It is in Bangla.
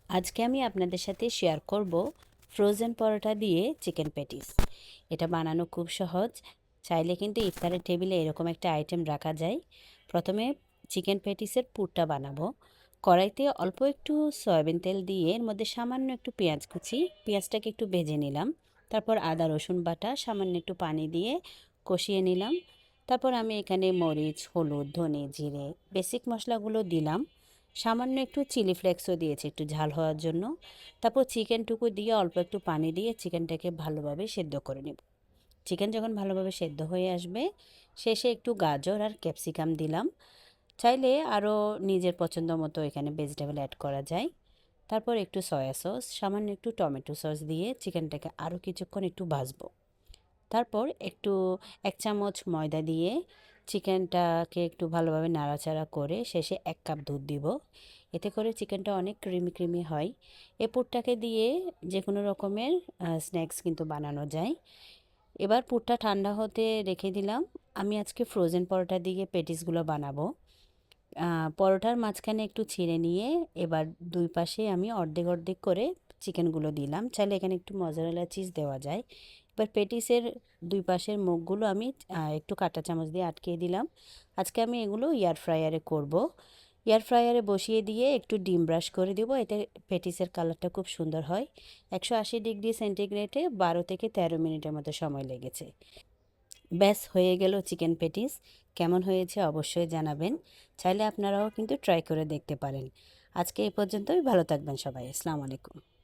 আজকে আমি আপনাদের সাথে শেয়ার করব ফ্রোজেন পরোটা দিয়ে চিকেন প্যাটিস। এটা বানানো খুব সহজ। চাইলে কিন্তু ইফতারের টেবিলে এরকম একটা আইটেম রাখা যায়। প্রথমে চিকেন প্যাটিসের পুরটা বানাবো। কড়াইতে অল্প একটু সয়াবিন তেল দিয়ে এর মধ্যে সামান্য একটু পেঁয়াজ কুচি, পেঁয়াজটাকে একটু ভেজে নিলাম। তারপর আদা রসুন বাটা, সামান্য একটু পানি দিয়ে কষিয়ে নিলাম। তারপর আমি এখানে মরিচ, হলুদ, ধনে, জিরে বেসিক মশলাগুলো দিলাম। সামান্য একটু চিলি ফ্লেক্সও দিয়েছি একটু ঝাল হওয়ার জন্য। তারপর চিকেনটুকু দিয়ে অল্প একটু পানি দিয়ে চিকেনটাকে ভালোভাবে সেদ্ধ করে নেব। চিকেন যখন ভালোভাবে সেদ্ধ হয়ে আসবে, শেষে একটু গাজর আর ক্যাপসিকাম দিলাম। চাইলে আরও নিজের পছন্দ মতো এখানে ভেজিটেবল অ্যাড করা যায়। তারপর একটু সয়া সস, সামান্য একটু টমেটো সস দিয়ে চিকেনটাকে আরও কিছুক্ষণ একটু ভাজবো। তারপর একটু 1 চামচ ময়দা দিয়ে চিকেনটাকে একটু ভালোভাবে নাড়াচাড়া করে শেষে 1 কাপ দুধ দিব। এতে করে চিকেনটা অনেক ক্রিমি ক্রিমি হয়। এ পুরটাকে দিয়ে যে কোনো রকমের স্ন্যাক্স কিন্তু বানানো যায়। এবার পুরটা ঠান্ডা হতে রেখে দিলাম। আমি আজকে ফ্রোজেন পরোটা দিয়ে পেটিসগুলো বানাবো। পরোটার মাঝখানে একটু ছিঁড়ে নিয়ে এবার দুই পাশে আমি অর্ধেক অর্ধেক করে চিকেনগুলো দিলাম। চাইলে এখানে একটু মজারেলা চিজ দেওয়া যায়। এবার পেটিসের দুই পাশের মুখগুলো আমি একটু কাঁটা চামচ দিয়ে আটকিয়ে দিলাম। আজকে আমি এগুলো এয়ার ফ্রায়ারে করব। এয়ার ফ্রায়ারে বসিয়ে দিয়ে একটু ডিম ব্রাশ করে দেবো, এতে পেটিসের কালারটা খুব সুন্দর হয়। 180 ডিগ্রি সেন্টিগ্রেডে 12 থেকে 13 মিনিটের মতো সময় লেগেছে। ব্যাস হয়ে গেল চিকেন প্যাটিস। কেমন হয়েছে অবশ্যই জানাবেন। চাইলে আপনারাও কিন্তু ট্রাই করে দেখতে পারেন। আজকে এই পর্যন্তই। ভালো থাকবেন সবাই। আসসালামু আলাইকুম।